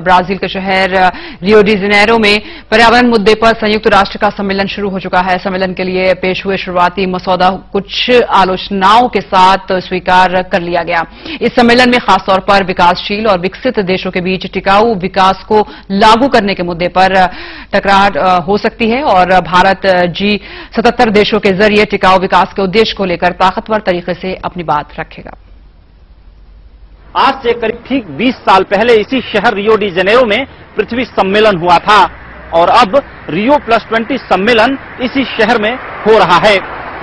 Brazil के शहर Rio de Janeiro में पर्यावरण मुद्दे पर संयुक्त राष्ट्र का सम्मेलन शुरू हो चुका है। सम्मेलन के लिए पेश हुए शुरुआती मसौदा कुछ आलोचनाओं के साथ स्वीकार कर लिया गया। इस सम्मेलन में खासतौर पर विकासशील और विकसित देशों के बीच टिकाऊ विकास को लागू करने के मुद्दे पर टकरार हो सकती है और भारत G77 देशों के जरिए टिकाऊ विकास के उद्देश्य को लेकर ताकतवर तरीके से अपनी बात रखेगा। आज से करीब ठीक 20 साल पहले इसी शहर रियो डी जेनेरो में पृथ्वी सम्मेलन हुआ था और अब Rio+20 सम्मेलन इसी शहर में हो रहा है,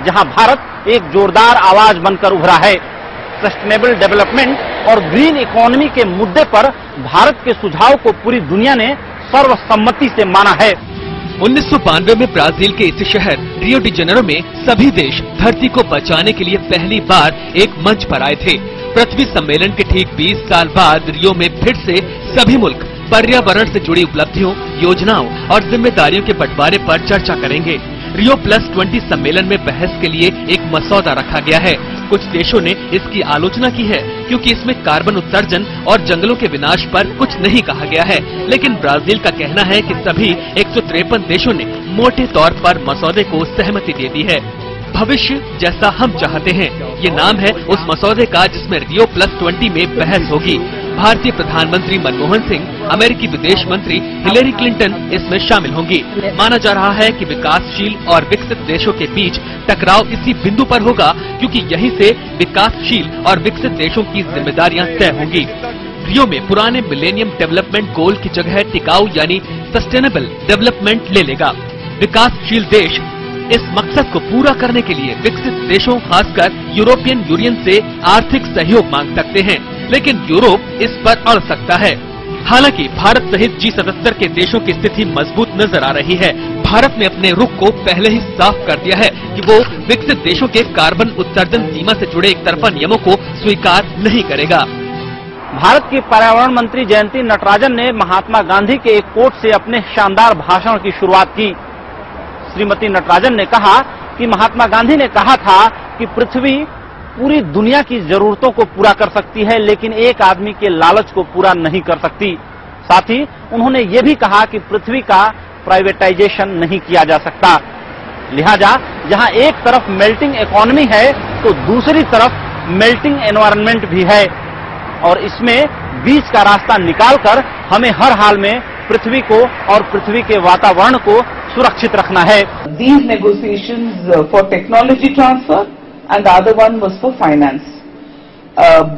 जहां भारत एक जोरदार आवाज बनकर उभरा है। सस्टेनेबल डेवलपमेंट और ग्रीन इकोनॉमी के मुद्दे पर भारत के सुझाव को पूरी दुनिया ने सर्वसम्मति से माना है। 1992 में ब्राजील के इस शहर रियो डी जेनेरो में सभी देश धरती को बचाने के लिए पहली बार एक मंच पर आए थे। पृथ्वी सम्मेलन के ठीक 20 साल बाद रियो में फिर से सभी मुल्क पर्यावरण से जुड़ी उपलब्धियों, योजनाओं और जिम्मेदारियों के बंटवारे पर चर्चा करेंगे। Rio+20 सम्मेलन में बहस के लिए एक मसौदा रखा गया है। कुछ देशों ने इसकी आलोचना की है क्योंकि इसमें कार्बन उत्सर्जन और जंगलों के विनाश पर कुछ नहीं कहा गया है, लेकिन ब्राजील का कहना है कि सभी 153 देशों ने मोटे तौर पर मसौदे को सहमति दे दी है। भविष्य जैसा हम चाहते हैं, ये नाम है उस मसौदे का जिसमें Rio+20 में बहस होगी। भारतीय प्रधानमंत्री मनमोहन सिंह, अमेरिकी विदेश मंत्री हिलेरी क्लिंटन इसमें शामिल होंगी। माना जा रहा है कि विकासशील और विकसित देशों के बीच टकराव इसी बिंदु पर होगा क्योंकि यहीं से विकासशील और विकसित देशों की जिम्मेदारियां तय होंगी। रियो में पुराने मिलेनियम डेवलपमेंट गोल की जगह टिकाऊ यानी सस्टेनेबल डेवलपमेंट ले लेगा। विकासशील देश इस मकसद को पूरा करने के लिए विकसित देशों खासकर यूरोपियन यूनियन से आर्थिक सहयोग मांग सकते हैं, लेकिन यूरोप इस पर अड़ सकता है। हालांकि भारत सहित G77 के देशों की स्थिति मजबूत नजर आ रही है। भारत ने अपने रुख को पहले ही साफ कर दिया है कि वो विकसित देशों के कार्बन उत्सर्जन सीमा से जुड़े एक तरफा नियमों को स्वीकार नहीं करेगा। भारत की पर्यावरण मंत्री जयंती नटराजन ने महात्मा गांधी के एक कोट से अपने शानदार भाषण की शुरुआत की। श्रीमती नटराजन ने कहा कि महात्मा गांधी ने कहा था कि पृथ्वी पूरी दुनिया की जरूरतों को पूरा कर सकती है, लेकिन एक आदमी के लालच को पूरा नहीं कर सकती। साथ ही उन्होंने ये भी कहा कि पृथ्वी का प्राइवेटाइजेशन नहीं किया जा सकता। लिहाजा जहां एक तरफ मेल्टिंग इकोनॉमी है तो दूसरी तरफ मेल्टिंग एनवायरनमेंट भी है और इसमें बीच का रास्ता निकालकर हमें हर हाल में पृथ्वी को और पृथ्वी के वातावरण को सुरक्षित रखना है। These negotiations for technology transfer and the other one was for finance.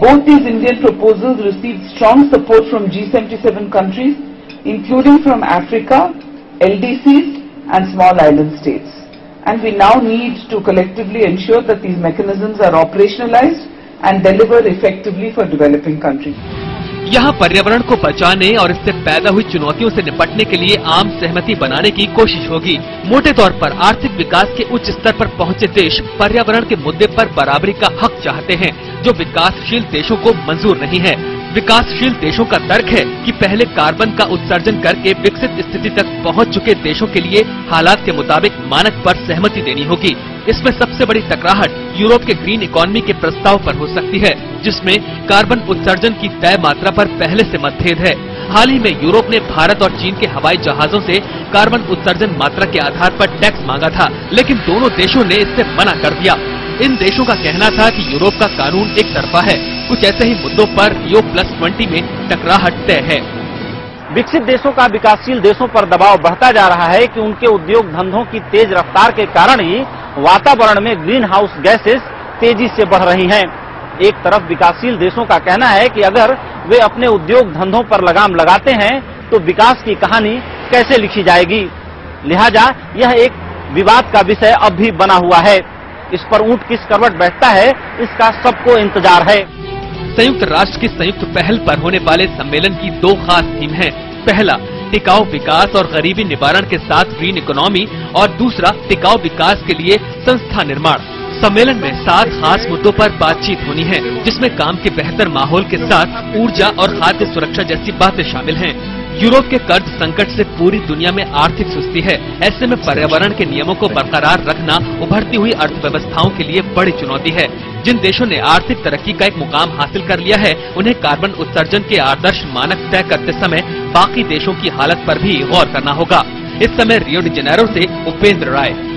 Both these Indian proposals received strong support from G77 countries, including from Africa, LDCs and small island states. And we now need to collectively ensure that these mechanisms are operationalized and deliver effectively for developing countries. यहाँ पर्यावरण को बचाने और इससे पैदा हुई चुनौतियों से निपटने के लिए आम सहमति बनाने की कोशिश होगी। मोटे तौर पर आर्थिक विकास के उच्च स्तर पर पहुँचे देश पर्यावरण के मुद्दे पर बराबरी का हक चाहते हैं, जो विकासशील देशों को मंजूर नहीं है। विकासशील देशों का तर्क है कि पहले कार्बन का उत्सर्जन करके विकसित स्थिति तक पहुंच चुके देशों के लिए हालात के मुताबिक मानक पर सहमति देनी होगी। इसमें सबसे बड़ी टकराहट यूरोप के ग्रीन इकोनॉमी के प्रस्ताव पर हो सकती है, जिसमें कार्बन उत्सर्जन की तय मात्रा पर पहले से मतभेद है। हाल ही में यूरोप ने भारत और चीन के हवाई जहाजों से कार्बन उत्सर्जन मात्रा के आधार पर टैक्स मांगा था, लेकिन दोनों देशों ने इससे मना कर दिया। इन देशों का कहना था कि यूरोप का कानून एक तरफा है। कुछ ऐसे ही मुद्दों पर Rio+20 में टकराहट तय है। विकसित देशों का विकासशील देशों पर दबाव बढ़ता जा रहा है कि उनके उद्योग धंधों की तेज रफ्तार के कारण ही वातावरण में ग्रीन हाउस गैसेस तेजी से बढ़ रही हैं। एक तरफ विकासशील देशों का कहना है कि अगर वे अपने उद्योग धंधों पर लगाम लगाते हैं तो विकास की कहानी कैसे लिखी जाएगी। लिहाजा यह एक विवाद का विषय अब भी बना हुआ है। इस पर ऊंट किस करवट बैठता है, इसका सबको इंतजार है। संयुक्त राष्ट्र की संयुक्त पहल पर होने वाले सम्मेलन की दो खास थीम हैं। पहला, टिकाऊ विकास और गरीबी निवारण के साथ ग्रीन इकोनॉमी और दूसरा, टिकाऊ विकास के लिए संस्था निर्माण। सम्मेलन में 7 खास मुद्दों पर बातचीत होनी है, जिसमें काम के बेहतर माहौल के साथ ऊर्जा और खाद्य सुरक्षा जैसी बातें शामिल हैं। यूरोप के कर्ज संकट से पूरी दुनिया में आर्थिक सुस्ती है। ऐसे में पर्यावरण के नियमों को बरकरार रखना उभरती हुई अर्थव्यवस्थाओं के लिए बड़ी चुनौती है। जिन देशों ने आर्थिक तरक्की का एक मुकाम हासिल कर लिया है, उन्हें कार्बन उत्सर्जन के आदर्श मानक तय करते समय बाकी देशों की हालत पर भी गौर करना होगा। इस समय रियो डी जेनेरो से उपेंद्र राय।